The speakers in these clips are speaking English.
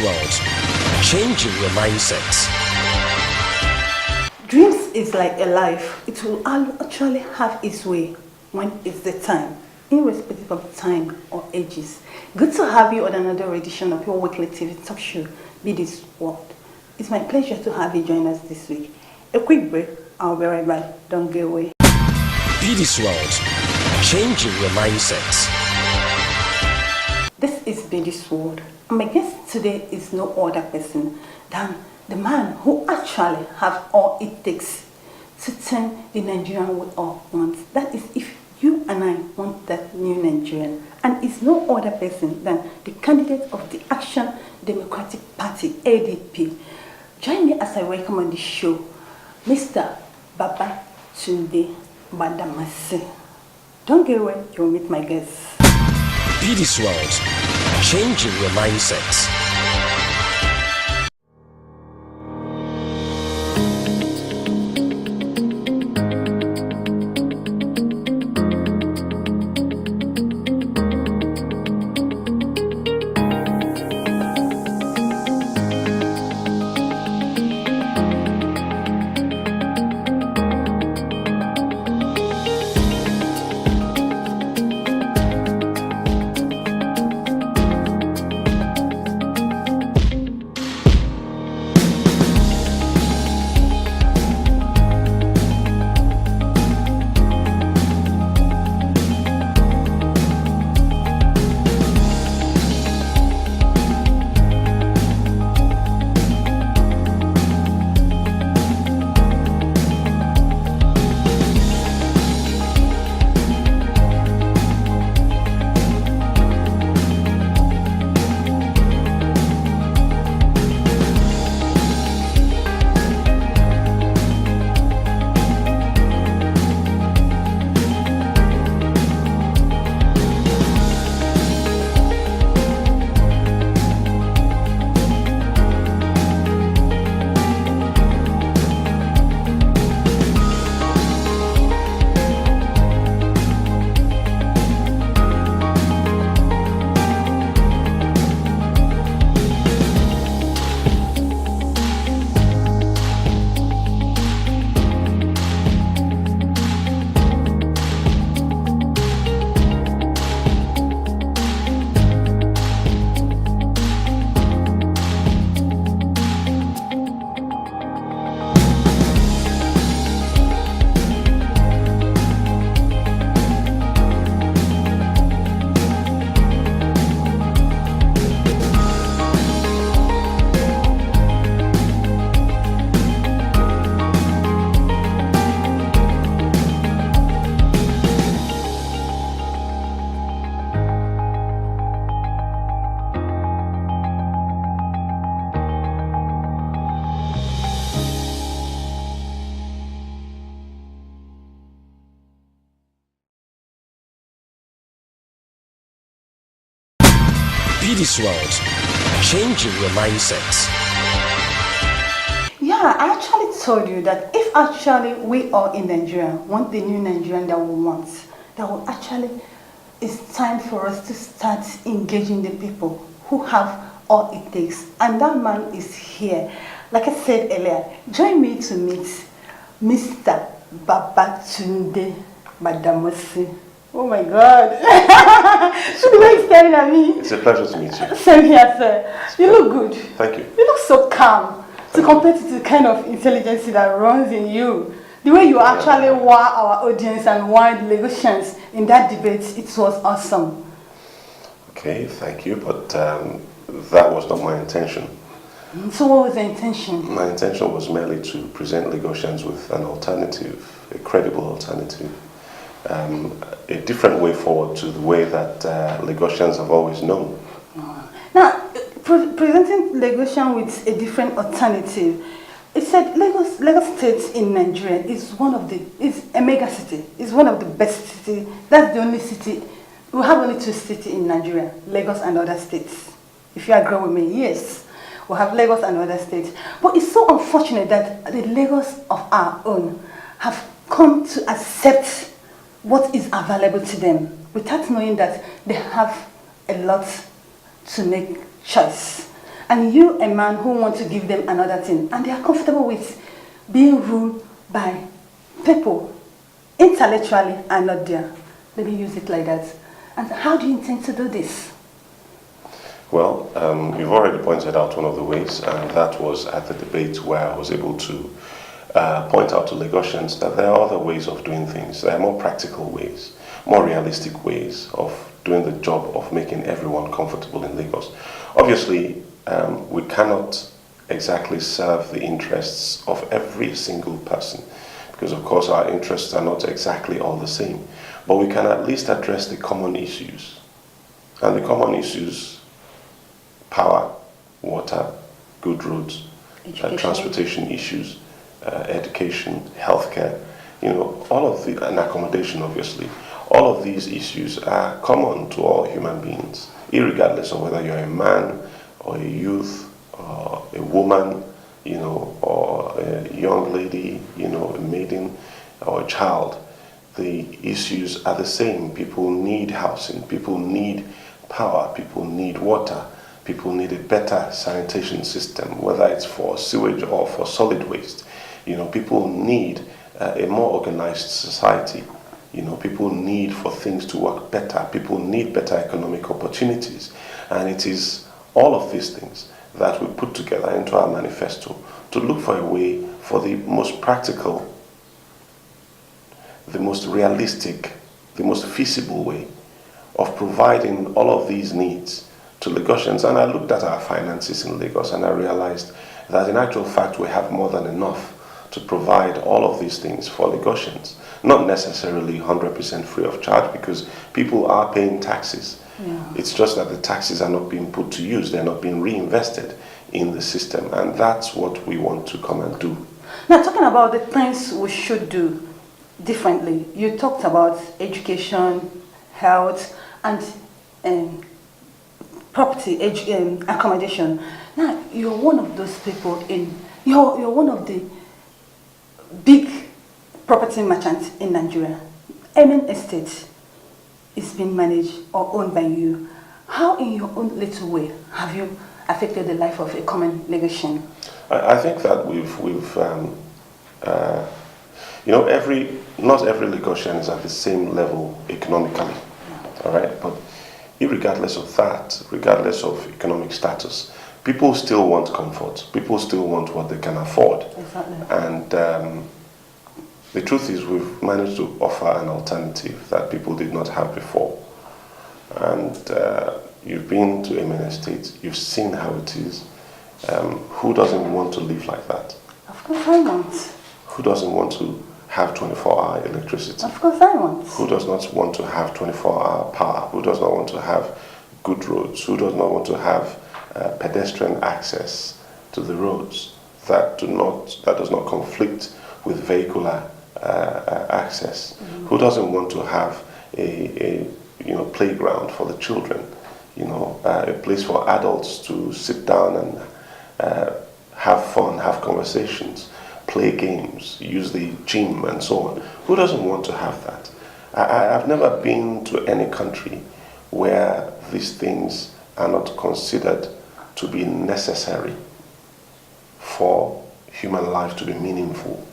world, changing your mindset. Dreams is like a life. It will actually have its way when it's the time, irrespective of time or ages. Good to have you on another edition of your weekly TV talk show, Be This World. It's my pleasure to have you join us this week. A quick break, I'll be right back. Don't go away. Be This World, changing your mindset. This is Be This World. My guest today is no other person than the man who actually have all it takes to turn the Nigerian we all want. That is if you and I want that new Nigerian. And it's no other person than the candidate of the Action Democratic Party, ADP. Join me as I welcome on the show, Mr. Babatunde Gbadamosi. Don't get away, you'll meet my guest. Be This World, changing your mindset. Be This World, changing your mindset. Yeah, I actually told you that if actually we all in Nigeria want the new Nigerian that we want, that will actually, it's time for us to start engaging the people who have all it takes. And that man is here. Like I said earlier, join me to meet Mr. Babatunde Gbadamosi. Oh my God. The way he's staring at me. It's a pleasure to meet you. Same here, sir. You look good. Thank you. You look so calm to compare to the kind of intelligence that runs in you. The way you actually wowed our audience and wowed the Lagosians in that debate, it was awesome. Okay, thank you, but that was not my intention. So what was the intention? My intention was merely to present Lagosians with an alternative, a credible alternative. A different way forward to the way that Lagosians have always known. Now, presenting Lagosian with a different alternative, it said Lagos State in Nigeria is a mega city. It's one of the best cities. That's the only city. We have only two cities in Nigeria, Lagos and other states. If you agree with me, yes. We have Lagos and other states. But it's so unfortunate that the Lagos of our own have come to accept what is available to them without knowing that they have a lot to make choice. and you, a man who wants to give them another thing, and they are comfortable with being ruled by people intellectually and not there. Let me use it like that. And how do you intend to do this? Well, you've already pointed out one of the ways, and that was at the debate where I was able to point out to Lagosians that there are other ways of doing things. There are more practical ways, more realistic ways of doing the job of making everyone comfortable in Lagos. Obviously, we cannot exactly serve the interests of every single person, because of course our interests are not exactly all the same. But we can at least address the common issues. And the common issues: power, water, good roads, transportation issues, education, healthcare, all of the, and accommodation, obviously. All of these issues are common to all human beings, irregardless of whether you're a man or a youth or a woman, or a young lady, a maiden or a child. The issues are the same. People need housing, people need power, people need water, people need a better sanitation system, whether it's for sewage or for solid waste. People need a more organized society. People need for things to work better. People need better economic opportunities. And it is all of these things that we put together into our manifesto to look for a way for the most practical, the most realistic, the most feasible way of providing all of these needs to Lagosians. And I looked at our finances in Lagos and I realized that in actual fact we have more than enough to provide all of these things for Lagosians. Not necessarily 100% free of charge, because people are paying taxes. Yeah. It's just that the taxes are not being put to use, they're not being reinvested in the system, and that's what we want to come and do. Now, talking about the things we should do differently, you talked about education, health, and property, accommodation. Now, you're one of those people you're one of the big property merchants in Nigeria. Emin Estate is being managed or owned by you. How, in your own little way, have you affected the life of a common Lagosian? I think that not every Lagosian is at the same level economically, all right? But regardless of that, regardless of economic status, people still want comfort. People still want what they can afford. Exactly. And the truth is, we've managed to offer an alternative that people did not have before. And you've been to Emin Estate, you've seen how it is. Who doesn't want to live like that? Of course I want. Who doesn't want to have 24-hour electricity? Of course I want. Who does not want to have 24-hour power? Who does not want to have good roads? Who does not want to have pedestrian access to the roads that does not conflict with vehicular access? Mm-hmm. Who doesn't want to have a playground for the children? A place for adults to sit down and have fun, have conversations, play games, use the gym, and so on. Who doesn't want to have that? I've never been to any country where these things are not considered to be necessary for human life to be meaningful.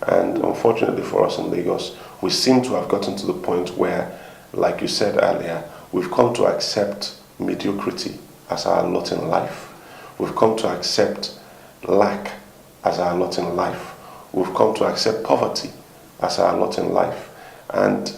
And unfortunately for us in Lagos, we seem to have gotten to the point where, like you said earlier, we've come to accept mediocrity as our lot in life. We've come to accept lack as our lot in life. We've come to accept poverty as our lot in life. And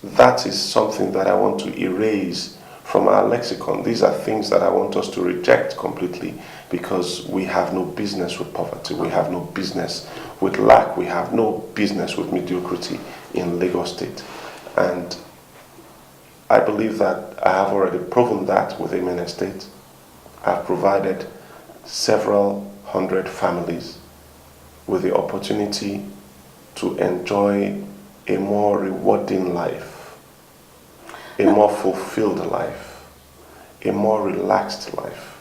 that is something that I want to erase from our lexicon. These are things that I want us to reject completely, because we have no business with poverty. We have no business with lack. We have no business with mediocrity in Lagos State. And I believe that I have already proven that with Emin Estate. I've provided several hundred families with the opportunity to enjoy a more rewarding life, a more fulfilled life, a more relaxed life,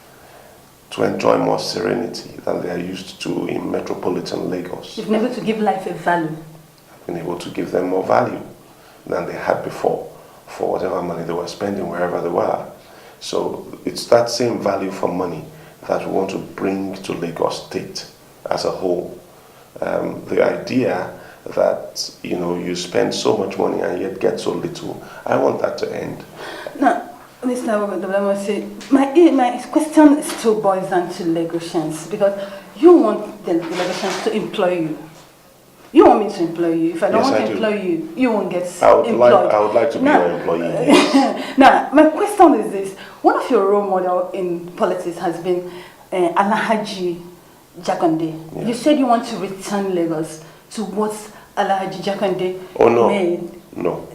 to enjoy more serenity than they are used to in metropolitan Lagos. You've been able to give life a value. I've been able to give them more value than they had before for whatever money they were spending wherever they were. So it's that same value for money that we want to bring to Lagos State as a whole. The idea that you spend so much money and yet get so little, I want that to end. Now, Mr. Gbadamosi, my question still boils down to Lagosians, because you want the Lagosians to employ you. You want me to employ you. If I don't want to employ you, you won't get employed. I would like to be your employee. Yes. Now, my question is this. One of your role models in politics has been Alhaji Jakande. Yes. You said you want to return Lagos to what Alhaji Jakande made. No.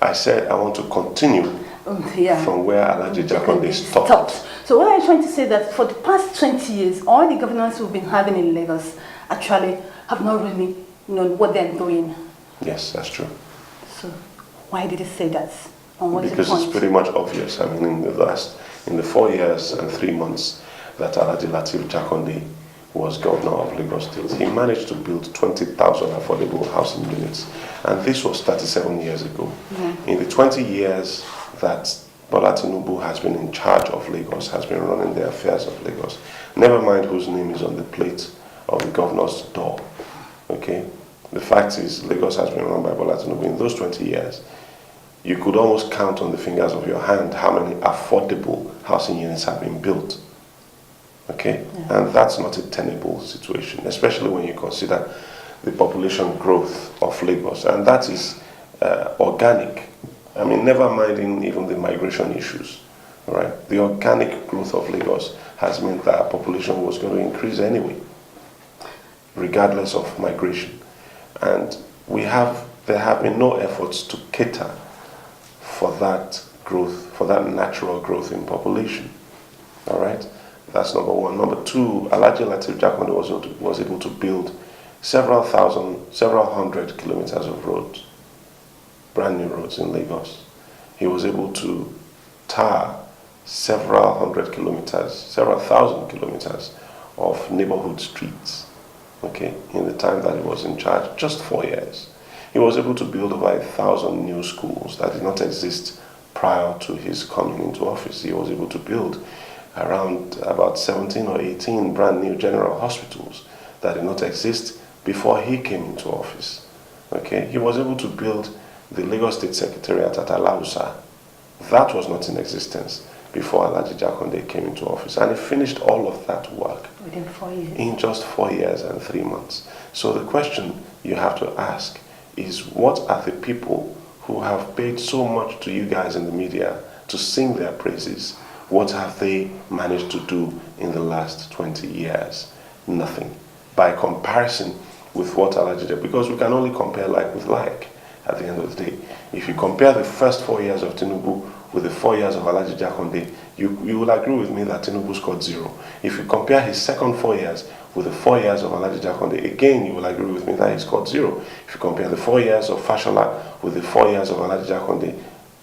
I said I want to continue from where Alhaji Jakande stopped. So what I'm trying to say that for the past 20 years, all the governors we've been having in Lagos actually have not really known what they're doing. Yes, that's true. So why did he say that? Because it's pretty much obvious. I mean, in the 4 years and 3 months that Alhaji Lateef Jakande was governor of Lagos State, he managed to build 20,000 affordable housing units. And this was 37 years ago. In the 20 years that BOLA TINUBU has been in charge of Lagos, has been running the affairs of Lagos, never mind whose name is on the plate of the governor's door. Okay? The fact is, Lagos has been run by BOLA TINUBU. In those 20 years, you could almost count on the fingers of your hand how many affordable housing units have been built. Okay? And that's not a tenable situation, especially when you consider the population growth of Lagos. And that is organic. I mean, never minding even the migration issues. Right? The organic growth of Lagos has meant that our population was going to increase anyway, regardless of migration. And there have been no efforts to cater for that growth, for that natural growth in population. All right? That's number one. Number two, Alhaji Lateef Jakande was able to build several hundred kilometers of roads, brand new roads in Lagos. He was able to tar several thousand kilometers of neighborhood streets, okay, in the time that he was in charge, just 4 years. He was able to build over 1,000 new schools that did not exist prior to his coming into office. He was able to build around about 17 or 18 brand new general hospitals that did not exist before he came into office. Okay, he was able to build the Lagos State Secretariat at Alausa. That was not in existence before Alhaji Jakande came into office, and he finished all of that work within 4 years. In just 4 years and 3 months. So the question you have to ask is, what are the people who have paid so much to you guys in the media to sing their praises? What have they managed to do in the last 20 years? Nothing. By comparison with what Alhaji did, because we can only compare like with like at the end of the day. If you compare the first 4 years of Tinubu with the 4 years of Alhaji Jakande, you will agree with me that Tinubu scored 0. If you compare his second 4 years with the 4 years of Alhaji Jakande, again you will agree with me that he scored 0. If you compare the 4 years of Fashola with the 4 years of Alhaji Jakande,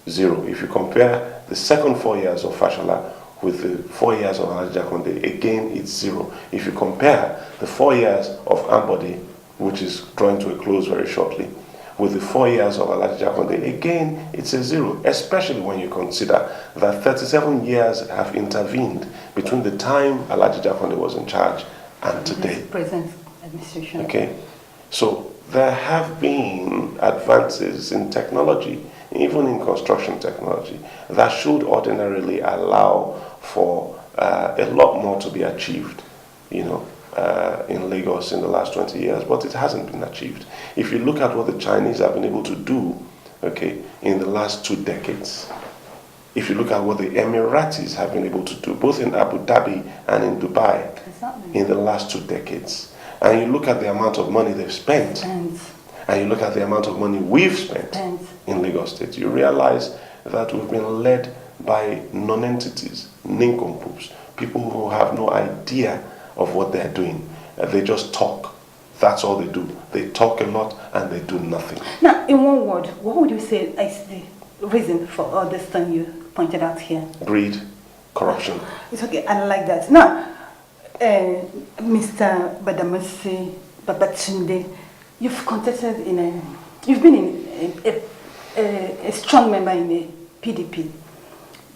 0. If you compare the second 4 years of Fashola with the 4 years of Alhaji Jakande, again it's 0. If you compare the 4 years of Ambode, which is drawing to a close very shortly, with the 4 years of Alhaji Jakande, again it's a 0, especially when you consider that 37 years have intervened between the time Alhaji Jakande was in charge and today. Present administration. Okay, so there have been advances in technology, even in construction technology, that should ordinarily allow for a lot more to be achieved, in Lagos in the last 20 years, but it hasn't been achieved. If you look at what the Chinese have been able to do, okay, in the last 2 decades, if you look at what the Emiratis have been able to do, both in Abu Dhabi and in Dubai, in the last 2 decades, and you look at the amount of money they've spent, and you look at the amount of money we've spent in Lagos State, you realize that we've been led by non-entities, nincompoops, people who have no idea of what they're doing. They just talk. That's all they do. They talk a lot and they do nothing. Now, in one word, what would you say is the reason for all this thing you pointed out here? Greed, corruption. It's okay, I like that. Now, Mr. Gbadamosi, Babatunde, you've been a strong member in the PDP,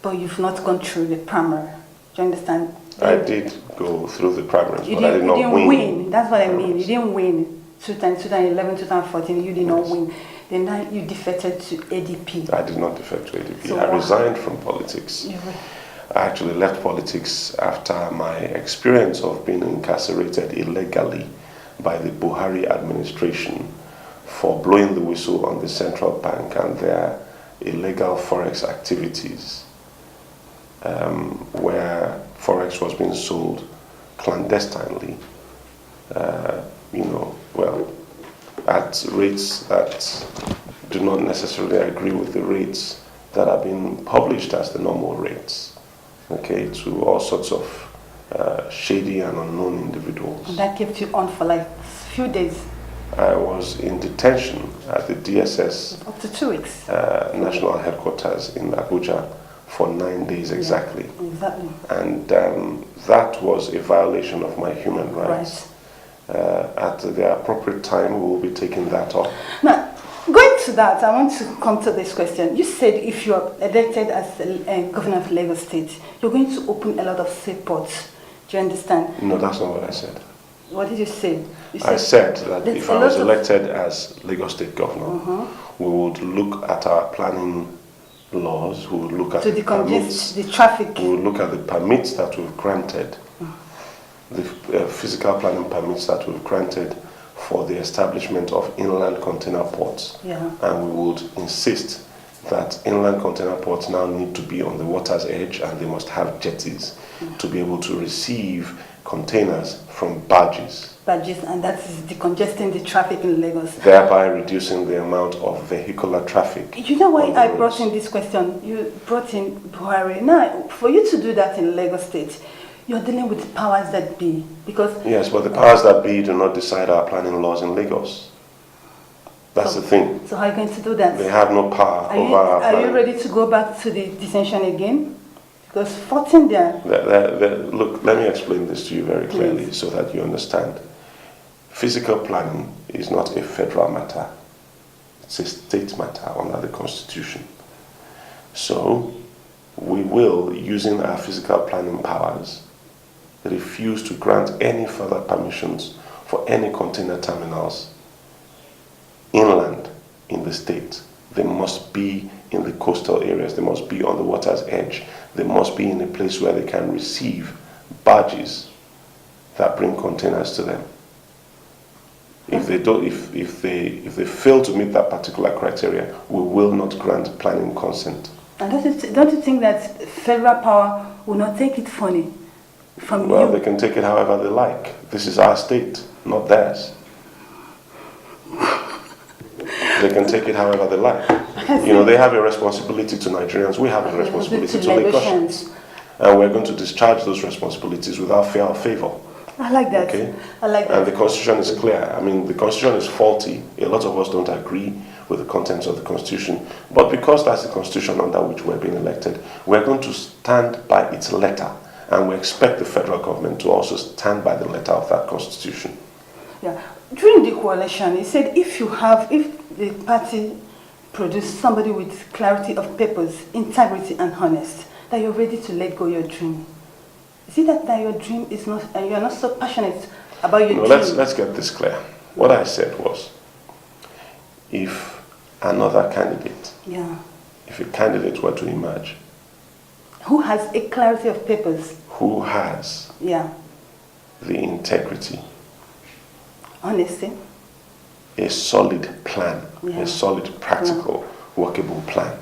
but you've not gone through the primary. Do you understand? I did go through the primaries, but I did You not didn't win. win. That's what I mean. You didn't win. 2011, 2014, you did not win. Then now you defected to ADP. I did not defect to ADP. So I resigned from politics. You I actually left politics after my experience of being incarcerated illegally by the Buhari administration for blowing the whistle on the central bank and their illegal forex activities, where forex was being sold clandestinely, at rates that do not necessarily agree with the rates that are being published as the normal rates, okay, to all sorts of shady and unknown individuals. And that kept you on for like a few days. I was in detention at the DSS Up to 2 weeks. national headquarters in Abuja for 9 days exactly. Yeah, exactly. And that was a violation of my human rights. At the appropriate time, we will be taking that up. Now, going to that, I want to come to this question. You said if you are elected as governor of Lagos State, you're going to open a lot of seaports. Do you understand? No, that's not what I said. What did you say? I said that if I was elected as Lagos State governor, we would look at our planning laws, we would look at the permits, the traffic. we would look at the permits that we've granted, the physical planning permits that we've granted for the establishment of inland container ports. Yeah. And we would insist that inland container ports now need to be on the water's edge and they must have jetties to be able to receive containers from barges. And that is decongesting the traffic in Lagos. Thereby reducing the amount of vehicular traffic. You know why I brought in this question? You brought in Buhari. Now, for you to do that in Lagos State, you're dealing with the powers that be. Because yes, but the powers that be do not decide our planning laws in Lagos. That's the thing. So how are you going to do that? They have no power over our planning. Are you ready to go back to the detention again? Because 14 there. Look, let me explain this to you very clearly so that you understand. Physical planning is not a federal matter. It's a state matter under the Constitution. So, we will, using our physical planning powers, refuse to grant any further permissions for any container terminals inland in the state. They must be in the coastal areas. They must be on the water's edge. They must be in a place where they can receive barges that bring containers to them. If they don't, if they fail to meet that particular criteria, we will not grant planning consent. And don't you think that federal power will not take it funny from you? Well, they can take it however they like. This is our state, not theirs. They can take it however they like. You know, they have a responsibility to Nigerians. We have a responsibility to Lagosians. And we're going to discharge those responsibilities without fear or favor. I like that. Okay? I like that. And the Constitution is clear. I mean, the Constitution is faulty. A lot of us don't agree with the contents of the Constitution. But because that's the Constitution under which we're being elected, we're going to stand by its letter. And we expect the federal government to also stand by the letter of that Constitution. Yeah. During the coalition, he said if the party produce somebody with clarity of purpose, integrity and honest, that you're ready to let go your dream. Is it that your dream is not, and you're not so passionate about your dream? Let's get this clear. What I said was, if another candidate, if a candidate were to emerge, who has a clarity of purpose, who has the integrity, honesty, a solid plan, a solid, practical, workable plan,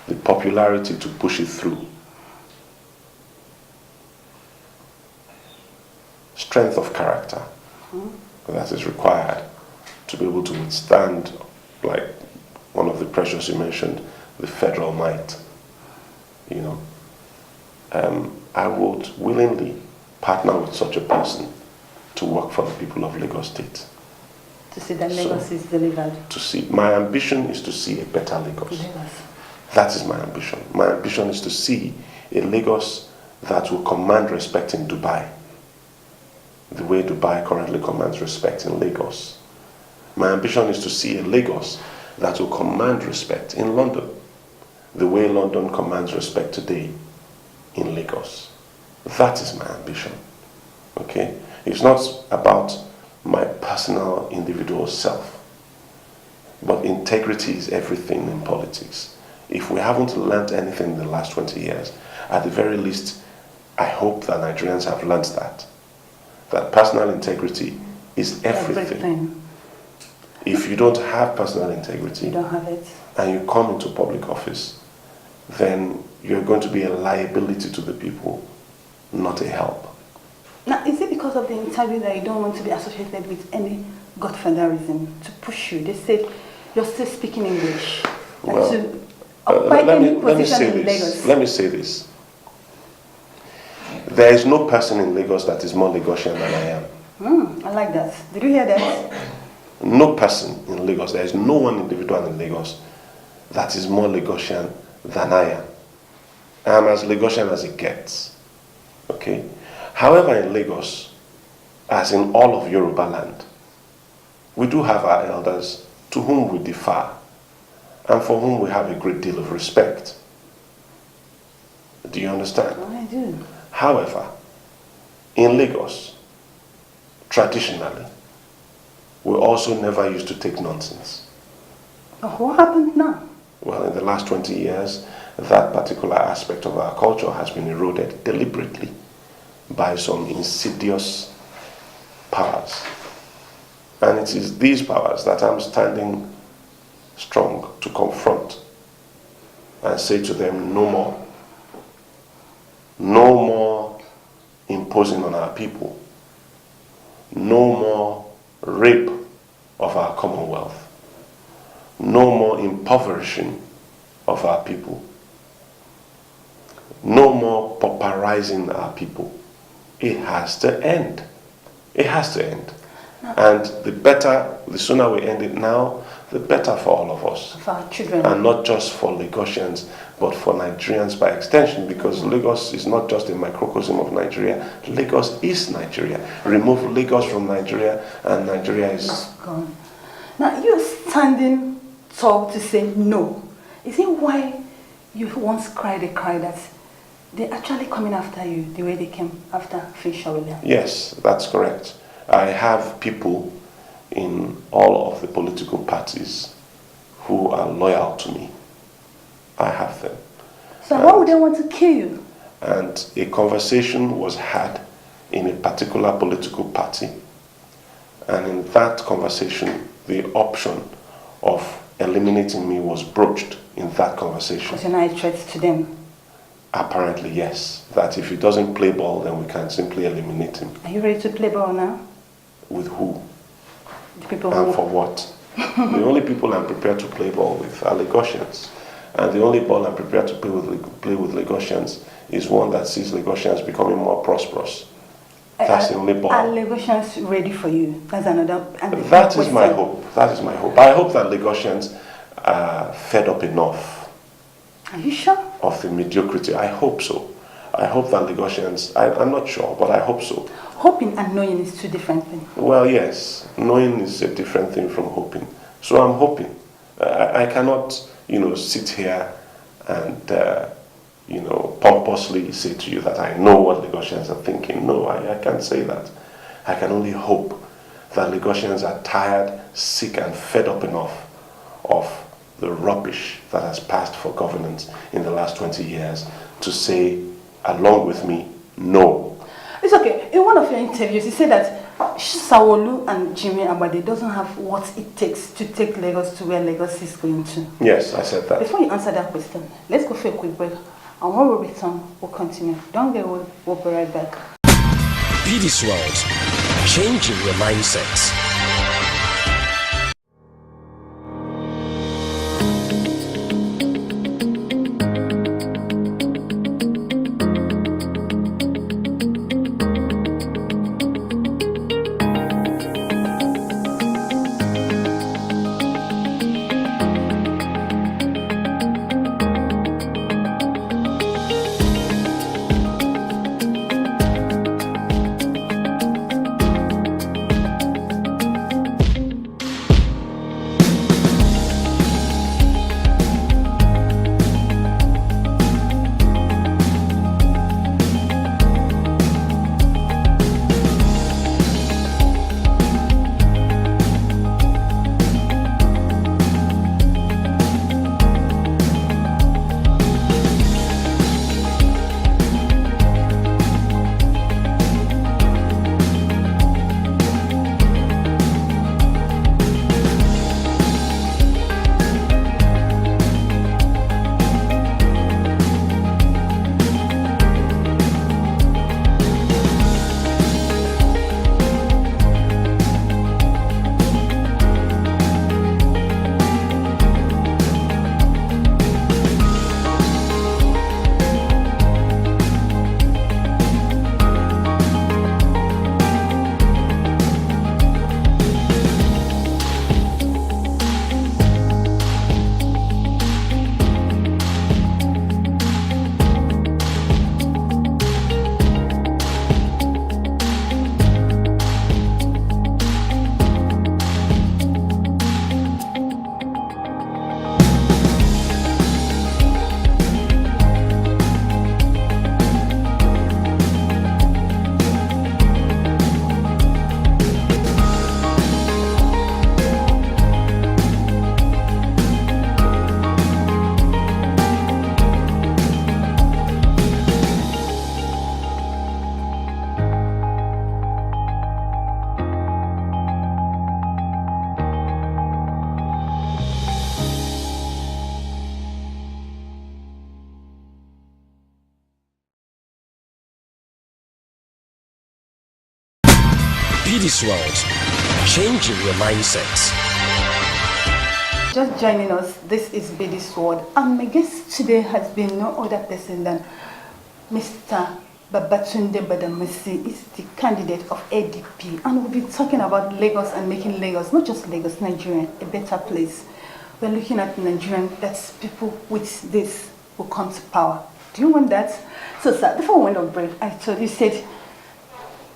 the popularity to push it through, strength of character that is required to be able to withstand, like one of the pressures you mentioned, the federal might. You know, I would willingly partner with such a person to work for the people of Lagos State. To see that Lagos is delivered. My ambition is to see a better Lagos. That is my ambition. My ambition is to see a Lagos that will command respect in Dubai, the way Dubai currently commands respect in Lagos. My ambition is to see a Lagos that will command respect in London, the way London commands respect today. in Lagos. That is my ambition. Okay? It's not about my personal individual self. But integrity is everything in politics. If we haven't learned anything in the last 20 years, at the very least, I hope that Nigerians have learned that personal integrity is everything. If you don't have personal integrity, you don't have it, and you come into public office, then you're going to be a liability to the people, not a help. Now, is it because of the interview that you don't want to be associated with any godfatherism to push you? They said you're still speaking English. Well, let me say this. There is no person in Lagos that is more Lagosian than I am. I like that. Did you hear that? No person in Lagos, there is no one individual in Lagos that is more Lagosian than I am. I am as Lagosian as it gets. Okay? However, in Lagos, as in all of Yoruba land, we do have our elders to whom we defer and for whom we have a great deal of respect. Do you understand? Oh, I do. However, in Lagos, traditionally, we also never used to take nonsense. Oh, what happened now? Well, in the last 20 years, that particular aspect of our culture has been eroded deliberately by some insidious powers. And it is these powers that I'm standing strong to confront and say to them, no more. No more imposing on our people. No more rape of our commonwealth. No more impoverishing of our people. No more pauperizing our people. It has to end. It has to end. And the sooner we end it now, the better for all of us. For our children. And not just for Lagosians, but for Nigerians by extension, because Lagos is not just a microcosm of Nigeria. Lagos is Nigeria. Remove Lagos from Nigeria, and Nigeria is gone. Now, you're standing tall to say no. Is it why you once cried a cry that they're actually coming after you the way they came after Fisher Williams? Yes, that's correct. I have people in all of the political parties who are loyal to me. I have them. So why would they want to kill you? And a conversation was had in a particular political party. And in that conversation, the option of eliminating me was broached in that conversation. Because you're not a threat to them? Apparently, yes. That if he doesn't play ball, then we can simply eliminate him. Are you ready to play ball now? With who? The people and who... for what? The only people I'm prepared to play ball with are Lagosians. And the only ball I'm prepared to play with Lagosians is one that sees Lagosians becoming more prosperous. That's the only ball. Are Lagosians ready for you? That's another... That is my hope. That is my hope. I hope that Lagosians are fed up enough. Are you sure? Of the mediocrity. I hope so. I hope that Lagosians... I'm not sure, but I hope so. Hoping and knowing is two different things. Well, yes. Knowing is a different thing from hoping. So I'm hoping. I cannot, sit here and, pompously say to you that I know what Lagosians are thinking. No, I can't say that. I can only hope that Lagosians are tired, sick, and fed up enough of the rubbish that has passed for governance in the last 20 years to say, along with me, no. It's okay. In one of your interviews, you said that Sawolu and Jimmy Abade doesn't have what it takes to take Lagos to where Lagos is going to. Yes, I said that. Before you answer that question, let's go for a quick break. And when we return, we'll continue. Don't get away. We'll be right back. Be this world, changing your mindset. Be this world, changing your mindset. Just joining us, this is Be This World, and my guest today has been no other person than Mr. Babatunde Gbadamosi. Is the candidate of ADP, and we'll be talking about Lagos and making Lagos, not just Lagos, Nigeria, a better place. We're looking at Nigerian, that's people with this will come to power. Do you want that? So, sir, before we went on break, I told you, said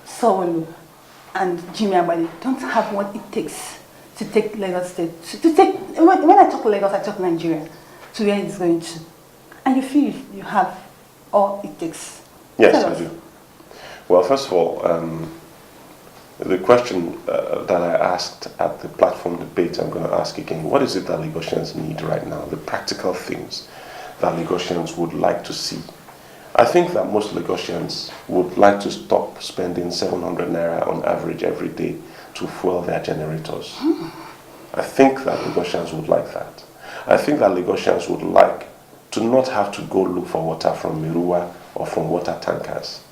Sowolu and Jimmy Abadi don't have what it takes to take Lagos State, to take, when I talk Lagos, I talk Nigeria, to where it's going to. And you feel you have all it takes. Yes, I do. Well, first of all, the question that I asked at the platform debate, I'm going to ask again. What is it that Lagosians need right now? The practical things that Lagosians would like to see. I think that most Lagosians would like to stop spending 700 naira on average every day to fuel their generators. I think that Lagosians would like that. I think that Lagosians would like to not have to go look for water from Mirua or from water tankers.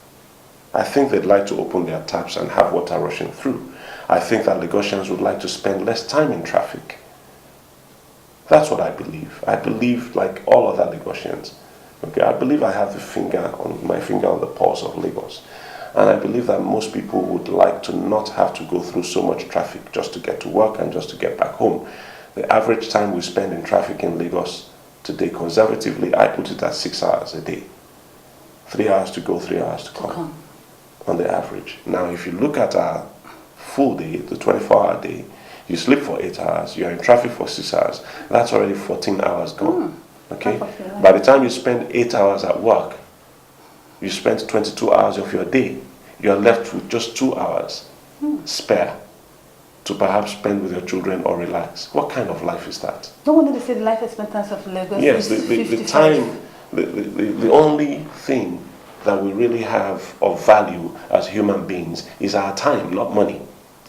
I think they'd like to open their taps and have water rushing through. I think that Lagosians would like to spend less time in traffic. That's what I believe. I believe, like all other Lagosians, okay, I believe I have my finger on the pulse of Lagos. And I believe that most people would like to not have to go through so much traffic just to get to work and just to get back home. The average time we spend in traffic in Lagos today, conservatively, I put it at 6 hours a day. 3 hours to go, 3 hours to come, on the average. Now, if you look at our full day, the 24-hour day, you sleep for 8 hours, you're in traffic for 6 hours, that's already 14 hours gone. Okay? By the time you spend 8 hours at work, you spent 22 hours of your day, you're left with just 2 hours spare to perhaps spend with your children or relax. What kind of life is that? No wonder they say the life expectancy of Lagos yes, is the time, the only thing that we really have of value as human beings is our time, not money.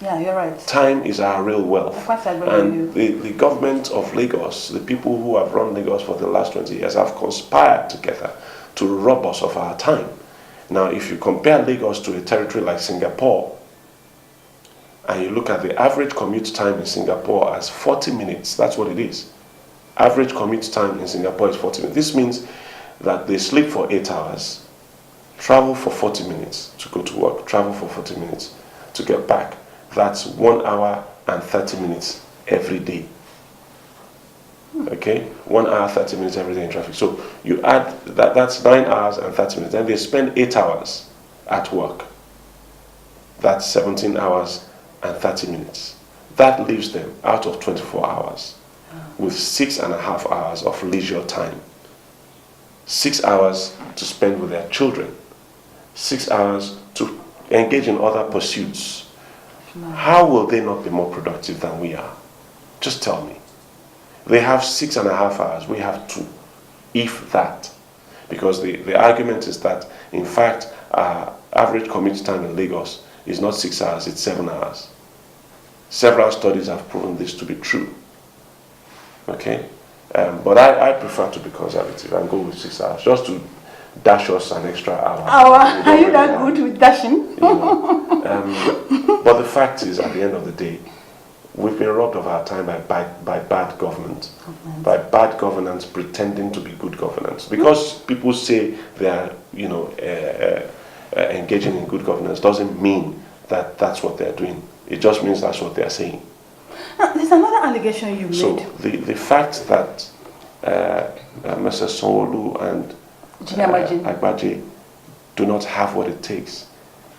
Yeah, you're right. Time is our real wealth. And the government of Lagos, the people who have run Lagos for the last 20 years have conspired together to rob us of our time. Now, if you compare Lagos to a territory like Singapore, and you look at the average commute time in Singapore as 40 minutes, that's what it is. Average commute time in Singapore is 40 minutes. This means that they sleep for 8 hours, travel for 40 minutes to go to work, travel for 40 minutes to get back. That's 1 hour and 30 minutes every day. Okay? 1 hour, 30 minutes every day in traffic. So you add that's 9 hours and 30 minutes. Then they spend 8 hours at work. That's 17 hours and 30 minutes. That leaves them out of 24 hours with 6.5 hours of leisure time. 6 hours to spend with their children. 6 hours to engage in other pursuits. How will they not be more productive than we are? Just tell me. They have 6.5 hours, we have 2, if that. Because the argument is that, in fact, our average commute time in Lagos is not 6 hours, it's 7 hours. Several studies have proven this to be true. Okay? But I prefer to be conservative and go with 6 hours, just to dash us an extra hour. Are you that good with dashing? You know, but the fact is, at the end of the day, we've been robbed of our time by bad government, by bad governance pretending to be good governance. Because people say they are, you know, engaging in good governance doesn't mean that that's what they're doing. It just means that's what they're saying. Now, there's another allegation you made. So the fact that Mr. Sowolu and Agbaje do not have what it takes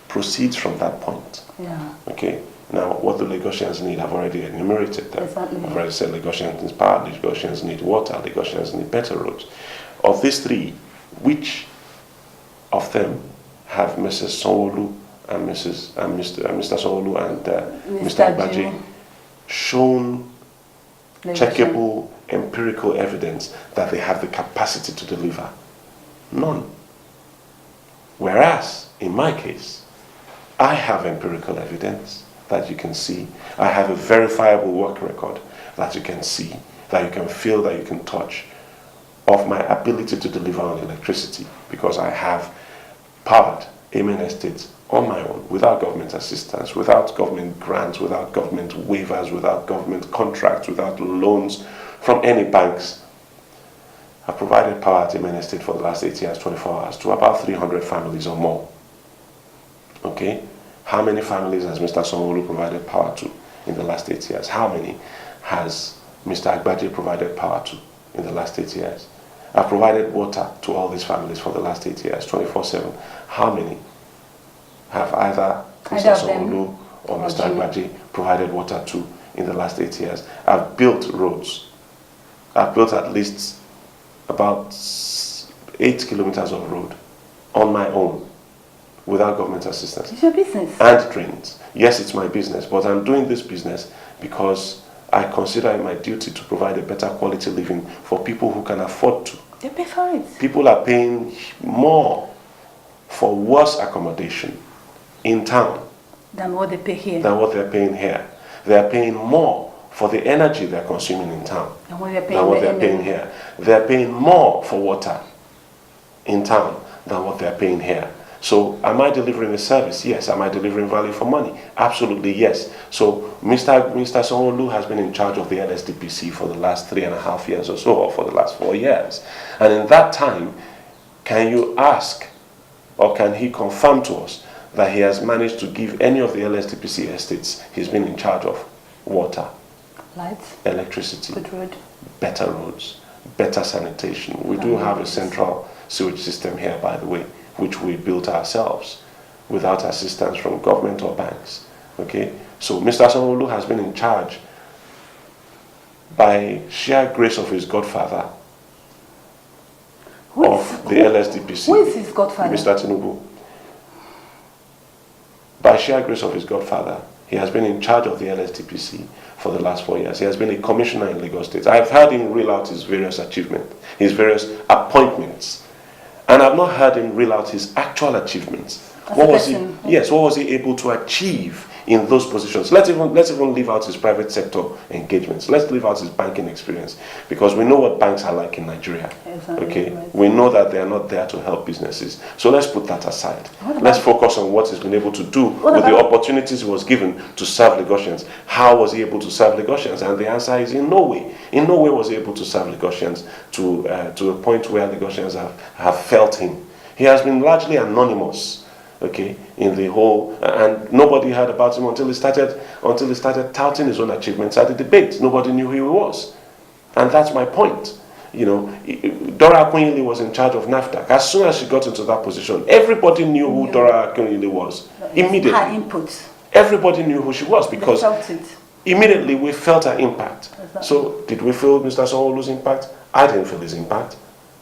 proceeds from that point. Yeah. Okay. Now, what the Lagosians need, I've already enumerated them. Exactly. I've already said Lagosians need power, Lagosians need water, Lagosians need better roads. Of these three, which of them have Mrs. Sowolu and Mr. Sowolu and Mr. Agbaje shown checkable empirical evidence that they have the capacity to deliver? None. Whereas, in my case, I have empirical evidence that you can see. I have a verifiable work record that you can see, that you can feel, that you can touch, of my ability to deliver on electricity, because I have powered Amen Estates on my own, without government assistance, without government grants, without government waivers, without government contracts, without loans from any banks. I've provided power at Imene State for the last 8 years, 24 hours, to about 300 families or more. Okay? How many families has Mr. Sanwo-Olu provided power to in the last 8 years? How many has Mr. Agbaje provided power to in the last 8 years? I've provided water to all these families for the last 8 years, 24/7. How many have either Mr. Sanwo-Olu or Mr. Agbaje provided water to in the last 8 years? I've built roads. I've built at least about 8 kilometers of road on my own without government assistance. It's your business. And drains. Yes, it's my business, but I'm doing this business because I consider it my duty to provide a better quality living for people who can afford to. They pay for it. People are paying more for worse accommodation in town Than what they pay here. than what they're paying here. They're paying more for the energy they're consuming in town Than what they're paying, than what they're paying here. They're paying more for water in town than what they're paying here. So am I delivering a service? Yes. Am I delivering value for money? Absolutely yes. So Mr. Sanwo-Olu has been in charge of the LSDPC for the last 3.5 years or so, or for the last 4 years. And in that time, can you ask, or can he confirm to us that he has managed to give any of the LSDPC estates he's been in charge of water, Lights, electricity, good road, better roads, better sanitation? We do have a central sewage system here, by the way, which we built ourselves without assistance from government or banks. Okay? So Mr. Sanwo-Olu has been in charge by sheer grace of his godfather of the LSDPC. Who is his godfather? Mr. Tinubu. By sheer grace of his godfather, he has been in charge of the LSDPC for the last 4 years. He has been a commissioner in Lagos State. I've heard him reel out his various achievements, his various appointments. And I've not heard him reel out his actual achievements. What was he able to achieve in those positions? Let's even leave out his private sector engagements. Let's leave out his banking experience, because we know what banks are like in Nigeria. Exactly. Okay, we know that they are not there to help businesses. So let's put that aside. Let's focus on what he's been able to do with the opportunities he was given to serve Lagosians. How was he able to serve Lagosians? And the answer is in no way. In no way was he able to serve Lagosians to a point where Lagosians have felt him. He has been largely anonymous. Okay, in the whole, and nobody heard about him until he started touting his own achievements at the debate. Nobody knew who he was, and that's my point. You know, Dora Akunyili was in charge of NAFDAC. As soon as she got into that position, everybody knew who Dora Akunyili was immediately. Her input. Everybody knew who she was because They felt it. Immediately we felt her impact. Exactly. So did we feel Mr. Sanwo-Olu's impact? I didn't feel his impact.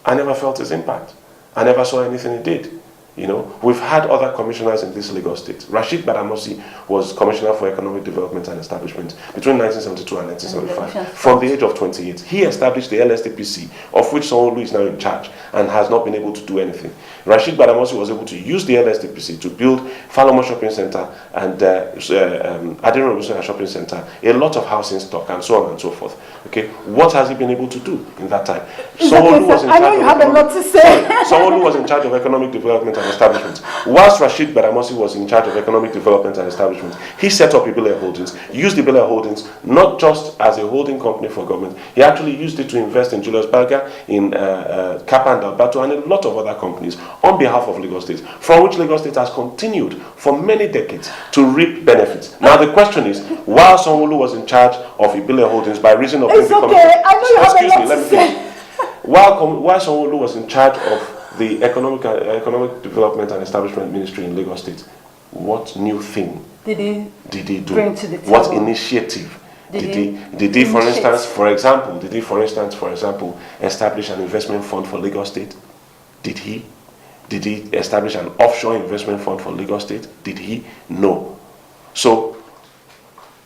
I never felt his impact. I never saw anything he did. You know, we've had other commissioners in this Lagos State. Rashid Gbadamosi was Commissioner for Economic Development and Establishment between 1972 and 1975. From the age of 28, he established the LSDPC, of which Sanwo-Olu is now in charge and has not been able to do anything. Rashid Gbadamosi was able to use the LSDPC to build Falomo Shopping Center and Adenro Shopping Center, a lot of housing stock, and so on and so forth. Okay, what has he been able to do in that time? Sanwo-Olu was in I know you have a lot to say. Sanwo-Olu was in charge of Economic Development and Establishment. Whilst Rashid Gbadamosi was in charge of Economic Development and Establishment, he set up Ibile Holdings, used Ibile Holdings not just as a holding company for government, he actually used it to invest in Julius Berger, in Kappa and Alberto, and a lot of other companies on behalf of Lagos State, from which Lagos State has continued for many decades to reap benefits. Now the question is, while Sanwo-Olu was in charge of Ibile Holdings by reason of... It's okay, I know you have a lot to say. While Sanwo-Olu was in charge of the Economic Development and Establishment Ministry in Lagos State, what new thing did he do? Bring to the table? What initiative did he, for instance, for example, establish an investment fund for Lagos State? Did he establish an offshore investment fund for Lagos State? Did he? No. So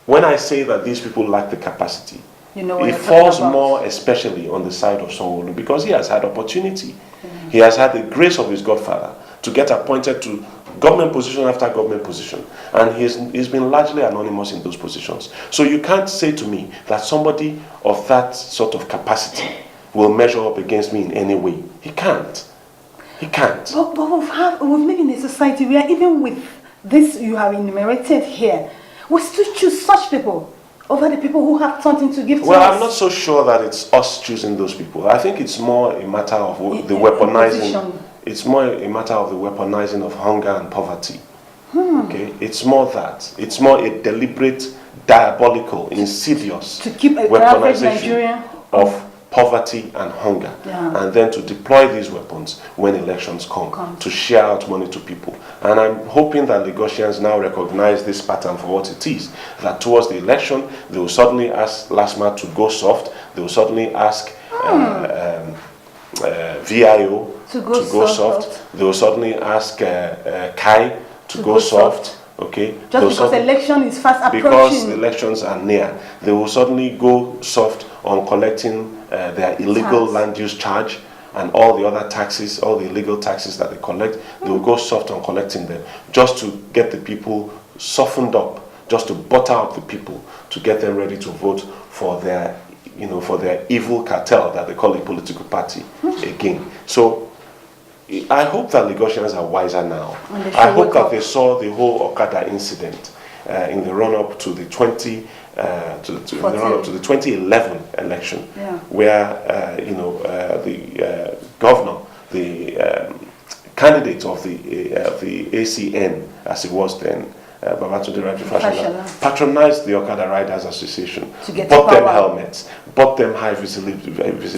when I say that these people lack the capacity, it falls more especially on the side of Sanwo-Olu, because he has had opportunity. He has had the grace of his godfather to get appointed to government position after government position, and he's been largely anonymous in those positions. So you can't say to me that somebody of that sort of capacity will measure up against me in any way. He can't. He can't. But we live in a society where even with this you have enumerated here, we still choose such people over the people who have something to give to Well, us? I'm not so sure that it's us choosing those people. I think it's more a matter of the weaponizing. Imposition. It's more a matter of the weaponizing of hunger and poverty. Okay, it's more that. It's more a deliberate, diabolical, insidious To keep a average weaponization Nigerian of poverty and hunger, and then to deploy these weapons when elections come to share out money to people. And I'm hoping that Lagosians now recognize this pattern for what it is, that towards the election they will suddenly ask LASMA to go soft, they will suddenly ask VIO to go soft, they will suddenly ask Kai to go soft. Okay, just because election is fast approaching. Because the elections are near, they will suddenly go soft on collecting their illegal land use charge and all the other taxes, all the illegal taxes that they collect. They will go soft on collecting them, just to get the people softened up, just to butter up the people, to get them ready to vote for their, for their evil cartel that they call a political party again. So I hope that Lagosians are wiser now. I hope that they saw the whole Okada incident in the run-up to the 2011 election, where the governor, the candidate of the ACN, as it was then, Babatunde Gbadamosi, patronized the Okada Riders Association, bought them helmets, bought them high visibility vests,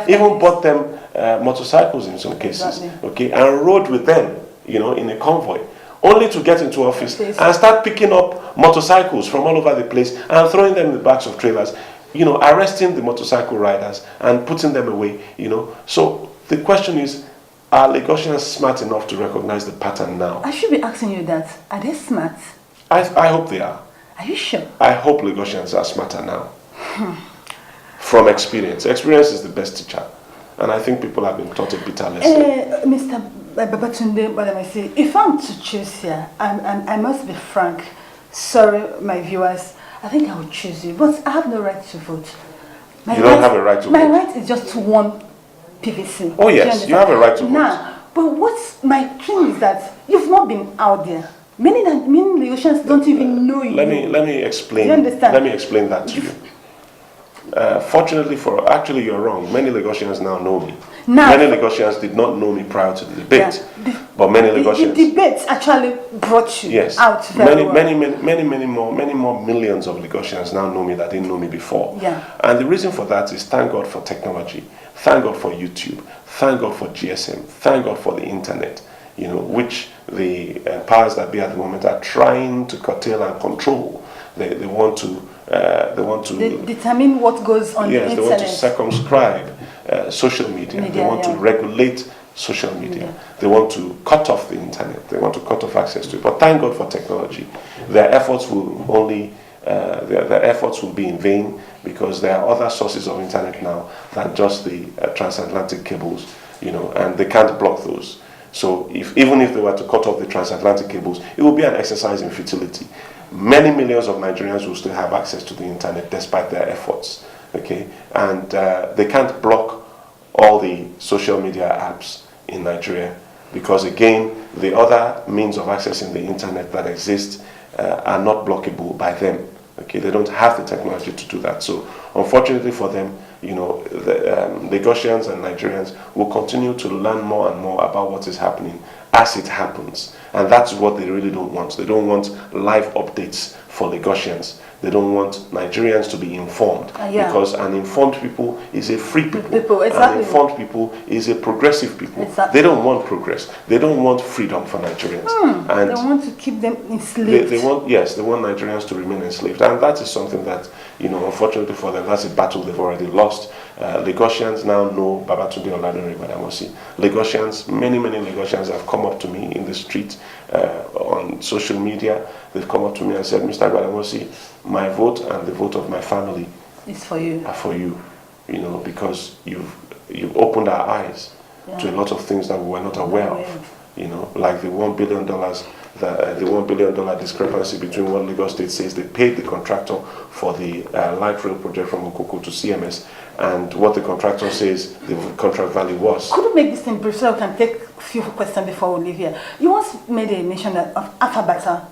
even bought them motorcycles in some cases, okay, and rode with them, in a convoy, only to get into office and start picking up motorcycles from all over the place and throwing them in the backs of trailers, arresting the motorcycle riders and putting them away, So the question is, are Lagosians smart enough to recognize the pattern now? I should be asking you that. Are they smart? I hope they are. Are you sure? I hope Lagosians are smarter now. From experience. Experience is the best teacher. And I think people have been taught a bitter lesson. Mr. Babatunde Gbadamosi, if I'm to choose here, I must be frank. Sorry, my viewers. I think I would choose you. But I have no right to vote. You don't have a right to vote? My right is just to one PVC. Oh yes, you have a right to vote. Now, but what's my thing is that you've not been out there. Many Lagosians don't even know you. Let me explain. You understand? Let me explain that to you. Fortunately actually you're wrong. Many Lagosians now know me. Many Lagosians did not know me prior to the debate. But many Lagosians. The debate actually brought you out very well. Many more millions of Lagosians now know me that didn't know me before. And the reason for that is thank God for technology. Thank God for YouTube. Thank God for GSM. Thank God for the internet, which the powers that be at the moment are trying to curtail and control. They want to determine what goes on the internet. Yes, they want to circumscribe social media. They want to regulate social media. They want to cut off the internet. They want to cut off access to it. But thank God for technology. Their efforts will their efforts will be in vain, because there are other sources of internet now than just the transatlantic cables, and they can't block those. So even if they were to cut off the transatlantic cables, it will be an exercise in futility. Many millions of Nigerians will still have access to the internet despite their efforts, okay? And they can't block all the social media apps in Nigeria, because again, the other means of accessing the internet that exist are not blockable by them. Okay, they don't have the technology to do that. So, unfortunately for them, the Lagosians and Nigerians will continue to learn more and more about what is happening as it happens, and that's what they really don't want. They don't want live updates for Lagosians. They don't want Nigerians to be informed, because an informed people is a free people. An informed people is a progressive people. They don't want progress. They don't want freedom for Nigerians. And they want to keep them enslaved. They want Nigerians to remain enslaved, and that is something that, unfortunately for them, that's a battle they've already lost. Lagosians now know Babatunde Gbadamosi. Lagosians, many Lagosians have come up to me in the street, on social media. They've come up to me and said, Mr. Gbadamosi, my vote and the vote of my family is for you. Are for you, because you've opened our eyes to a lot of things that we were not aware of. You know, like the $1 billion, the $1 billion discrepancy between what Lagos State says they paid the contractor for the light rail project from Okoko to CMS, and what the contractor says the contract value was. Could you make this thing brief so we can take a few questions before we leave here? You once made a mention of Afabata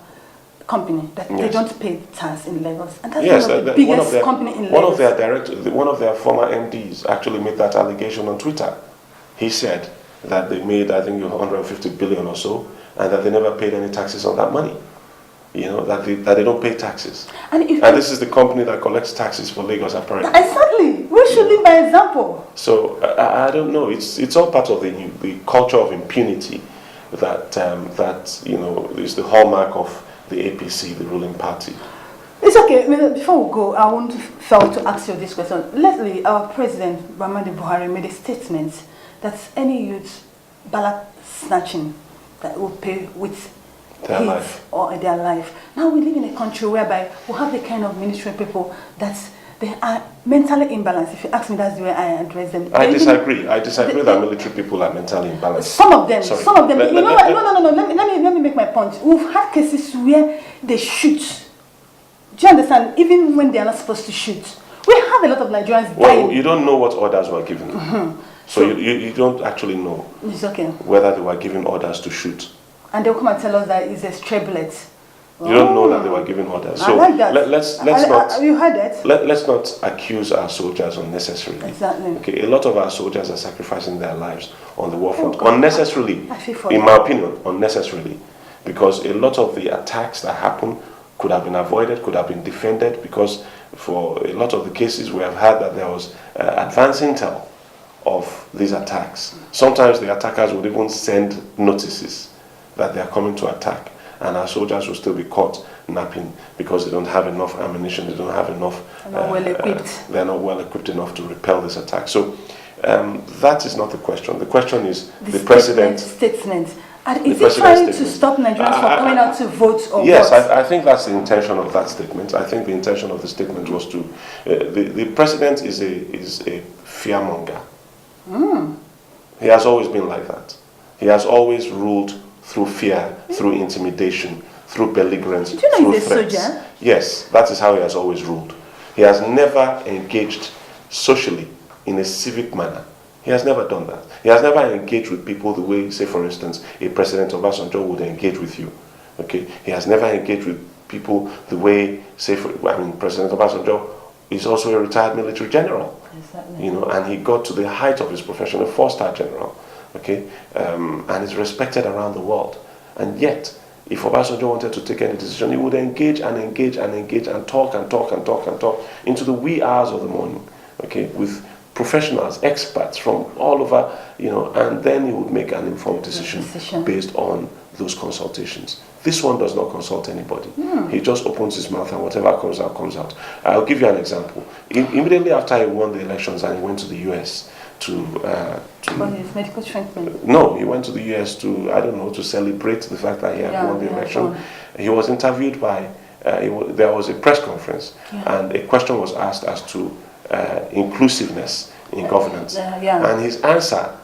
company that they don't pay tax in Lagos, and that's one of the biggest company in Lagos. One of their former MDs actually made that allegation on Twitter. He said that they made, I think, 150 billion or so, and that they never paid any taxes on that money. You know, that they don't pay taxes. And this is the company that collects taxes for Lagos, apparently. Exactly. We should lead by example. So I don't know. It's all part of the culture of impunity that you know is the hallmark of the APC, the ruling party. It's okay. Before we go, I won't fail to ask you this question. Lately, our president, Babatunde Buhari, made a statement that any youth ballot snatching that will pay with their life. Or their life. Now we live in a country whereby we have the kind of military people that they are mentally imbalanced. If you ask me, that's the way I address them. I disagree. I disagree that military people are mentally imbalanced. Some of them. You know what? No. Let me make my point. We've had cases where they shoot. Do you understand? Even when they are not supposed to shoot. We have a lot of Nigerians dying. Well, you don't know what orders were given. So you don't actually know it's okay. whether they were given orders to shoot. And they'll come and tell us that it's a stray bullet. You don't know that they were given orders. So I like that. You heard it. Let's not accuse our soldiers unnecessarily. Exactly. Okay, a lot of our soldiers are sacrificing their lives on the war front unnecessarily. In my opinion, unnecessarily, because a lot of the attacks that happen could have been avoided, could have been defended, because for a lot of the cases we have had that there was advance intel of these attacks. Sometimes the attackers would even send notices that they are coming to attack, and our soldiers will still be caught napping because they don't have enough ammunition, they don't have enough, they're not well equipped enough to repel this attack. So that is not the question. The question is the president's statement. And is he trying to stop Nigerians from coming out to vote or yes, I think that's the intention of that statement. I think the intention of the statement was to, the president is a fearmonger. He has always been like that. He has always ruled through fear, through intimidation, through belligerence, do you know through he's a threats. soldier? Yes, that is how he has always ruled. He has never engaged socially in a civic manner. He has never done that. He has never engaged with people the way, say for instance, a President Obasanjo would engage with you. Okay, he has never engaged with people the way, say, President Obasanjo is also a retired military general. Exactly. You know, and he got to the height of his profession, a 4-star general. Okay, and is respected around the world. And yet, if Obasanjo wanted to take any decision, he would engage and engage and engage and talk into the wee hours of the morning. Okay, with professionals, experts from all over, you know, and then he would make an informed decision based on those consultations. This one does not consult anybody. He just opens his mouth and whatever comes out, comes out. I'll give you an example. Immediately after he won the elections and he went to the US for his medical treatment. No, he went to the US to celebrate the fact that he had won the election. He was interviewed by, there was a press conference, and a question was asked as to inclusiveness in governance. And his answer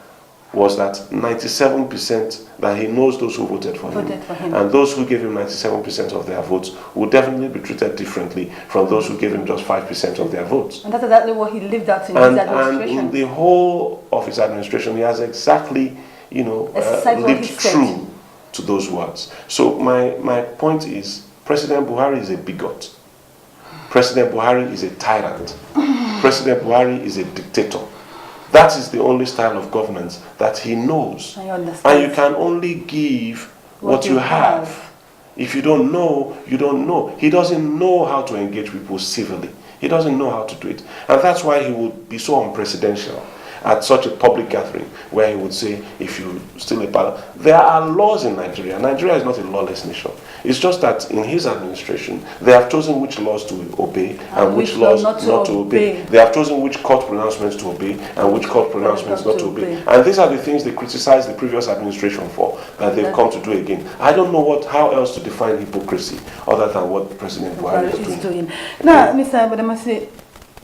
was that 97% that he knows those who voted for him. And those who gave him 97% of their votes would definitely be treated differently from those who gave him just 5% of their votes. And that's exactly what he lived out in his administration. And in the whole of his administration, he has exactly, lived true to those words. So my point is, President Buhari is a bigot. President Buhari is a tyrant. President Buhari is a dictator. That is the only style of governance that he knows. I understand. And you can only give what you have. If you don't know, you don't know. He doesn't know how to engage people civilly. He doesn't know how to do it. And that's why he would be so unpresidential at such a public gathering where he would say, if you steal a ballot. There are laws in Nigeria. Nigeria is not a lawless nation. It's just that in his administration, they have chosen which laws to obey and which laws not to obey. They have chosen which court pronouncements to obey and which court pronouncements not to obey. And these are the things they criticize the previous administration for, that they've come to do again. I don't know how else to define hypocrisy other than what President Buhari is doing. Now, Mr. Gbadamosi,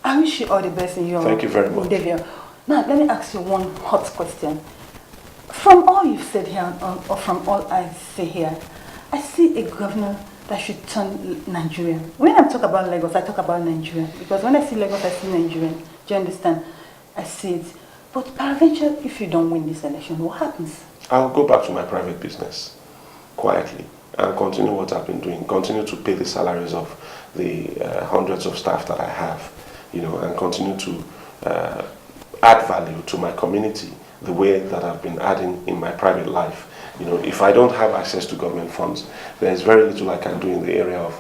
I wish you all the best in your Thank you very much. endeavor. Now, let me ask you one hot question. From all you've said here, or from all I say here, I see a governor that should turn Nigerian. When I talk about Lagos, I talk about Nigerian. Because when I see Lagos, I see Nigerian. Do you understand? I see it. But peradventure, if you don't win this election, what happens? I'll go back to my private business quietly and continue what I've been doing. Continue to pay the salaries of the hundreds of staff that I have, and continue to add value to my community the way that I've been adding in my private life. If I don't have access to government funds, there's very little I can do in the area of,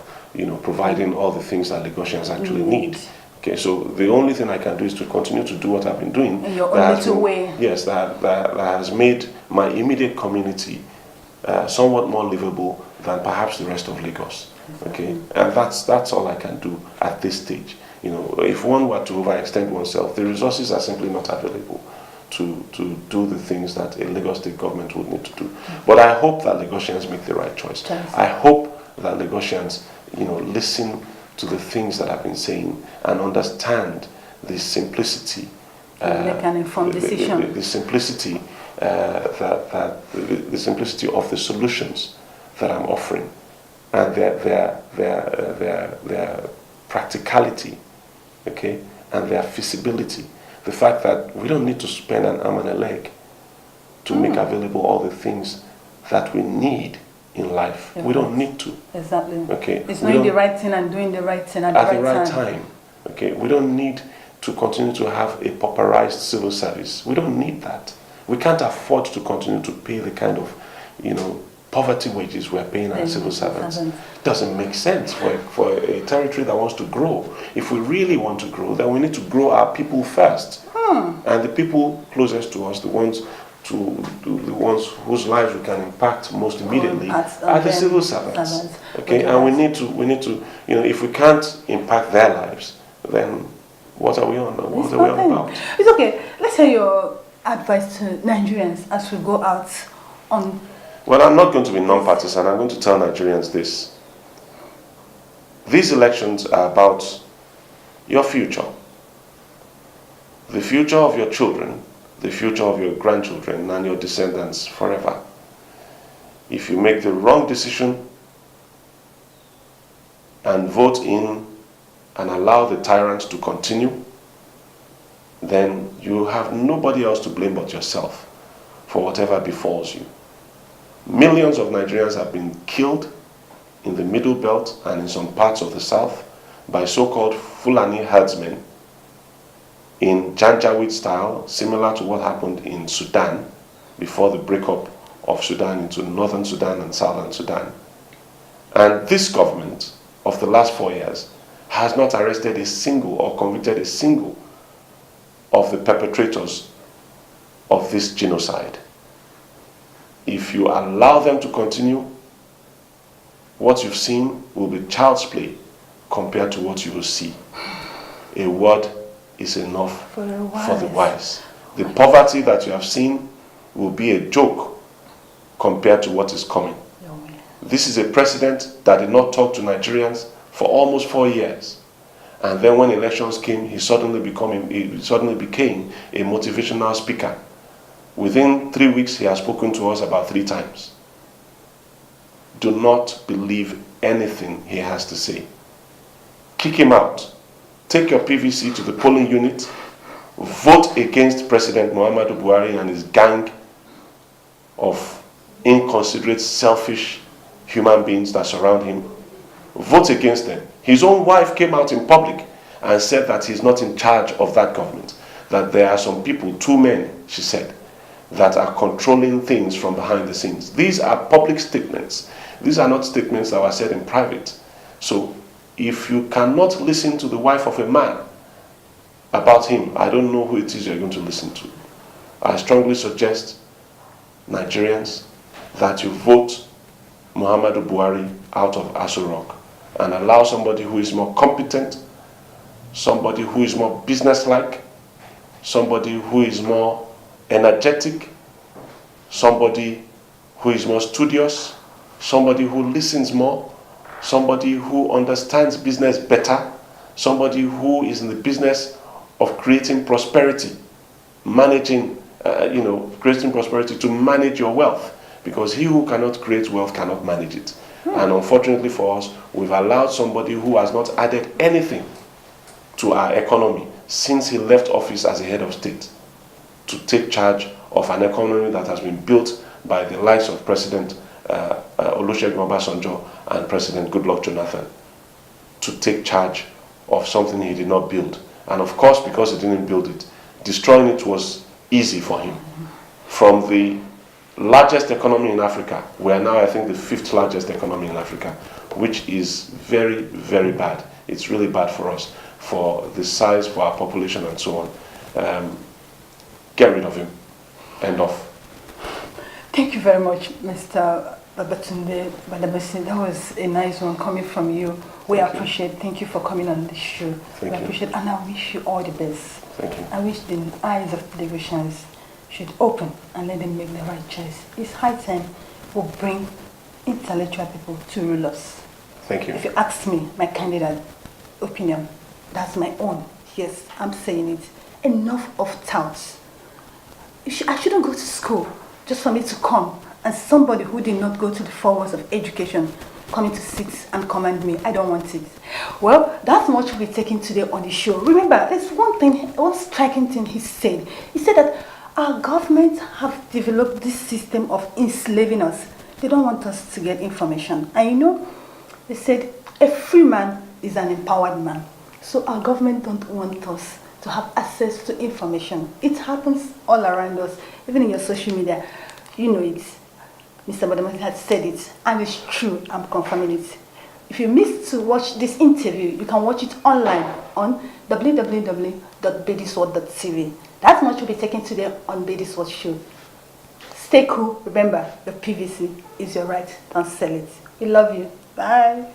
providing all the things that Lagosians actually need. Okay, so the only thing I can do is to continue to do what I've been doing. In your own little way. Yes, that has made my immediate community somewhat more livable than perhaps the rest of Lagos. Okay, and that's all I can do at this stage. If one were to overextend oneself, the resources are simply not available to do the things that a Lagos state government would need to do. But I hope that Lagosians make the right choice. I hope that Lagosians, listen to the things that I've been saying and understand the simplicity. Make an informed decision. The simplicity, the simplicity of the solutions that I'm offering, and their practicality, okay, and their feasibility. The fact that we don't need to spend an arm and a leg to make available all the things that we need in life. We don't need to. Exactly. Okay. It's doing the right thing and doing the right thing at the right time. Okay. We don't need to continue to have a pauperized civil service. We don't need that. We can't afford to continue to pay the kind of, poverty wages we're paying our civil servants. Doesn't make sense for a territory that wants to grow. If we really want to grow, then we need to grow our people first. And the people closest to us, the ones whose lives we can impact most immediately, are the civil servants. Okay, and we need to, if we can't impact their lives, then what are we on? What are we on about? It's okay. Let's hear your advice to Nigerians as we go out on. Well, I'm not going to be non-partisan. I'm going to tell Nigerians this. These elections are about your future. The future of your children, the future of your grandchildren, and your descendants forever. If you make the wrong decision and vote in and allow the tyrants to continue, then you have nobody else to blame but yourself for whatever befalls you. Millions of Nigerians have been killed in the Middle Belt and in some parts of the South by so-called Fulani herdsmen in Janjaweed style, similar to what happened in Sudan before the breakup of Sudan into Northern Sudan and Southern Sudan. And this government of the last 4 years has not arrested a single or convicted a single of the perpetrators of this genocide. If you allow them to continue, what you've seen will be child's play compared to what you will see. A word is enough for the wise. The poverty that you have seen will be a joke compared to what is coming. This is a president that did not talk to Nigerians for almost 4 years. And then when elections came, he suddenly became a motivational speaker. Within 3 weeks, he has spoken to us about 3 times. Do not believe anything he has to say. Kick him out. Take your PVC to the polling unit. Vote against President Muhammadu Buhari and his gang of inconsiderate, selfish human beings that surround him. Vote against them. His own wife came out in public and said that he's not in charge of that government. That there are some people, 2 men, she said, that are controlling things from behind the scenes. These are public statements. These are not statements that were said in private. So if you cannot listen to the wife of a man about him, I don't know who it is you're going to listen to. I strongly suggest, Nigerians, that you vote Muhammadu Buhari out of Aso Rock and allow somebody who is more competent, somebody who is more businesslike, somebody who is more energetic, somebody who is more studious, somebody who listens more, somebody who understands business better, somebody who is in the business of creating prosperity, managing creating prosperity, to manage your wealth. Because he who cannot create wealth cannot manage it. And unfortunately for us, we've allowed somebody who has not added anything to our economy since he left office as a head of state to take charge of an economy that has been built by the likes of President Olusegun Obasanjo and President Goodluck Jonathan, to take charge of something he did not build. And of course, because he didn't build it, destroying it was easy for him. From the largest economy in Africa, we are now, I think, the 5th largest economy in Africa, which is very, very bad. It's really bad for us, for the size, for our population, and so on. Get rid of him. End of. Thank you very much, Mr. Babatunde Gbadamosi. That was a nice one coming from you. We appreciate. Thank you for coming on the show. We appreciate, and I wish you all the best. Thank you. I wish the eyes of politicians should open and let them make the right choice. It's high time we bring intellectual people to rule us. Thank you. If you ask me, my candidate opinion, that's my own. Yes, I'm saying it. Enough of touts. I shouldn't go to school just for me to come and somebody who did not go to the 4 walls of education coming to sit and command me. I don't want it. Well, that's much we'll be taking today on the show. Remember, there's one striking thing he said. He said that our government have developed this system of enslaving us. They don't want us to get information. And they said a free man is an empowered man. So our government don't want us to have access to information. It happens all around us, even in your social media. You know it. Mr. Gbadamosi has said it, and it's true. I'm confirming it. If you missed to watch this interview, you can watch it online on www.bedisworld.tv. That's much we'll be taking today on Bedis World Show. Stay cool. Remember, your PVC is your right. Don't sell it. We love you. Bye.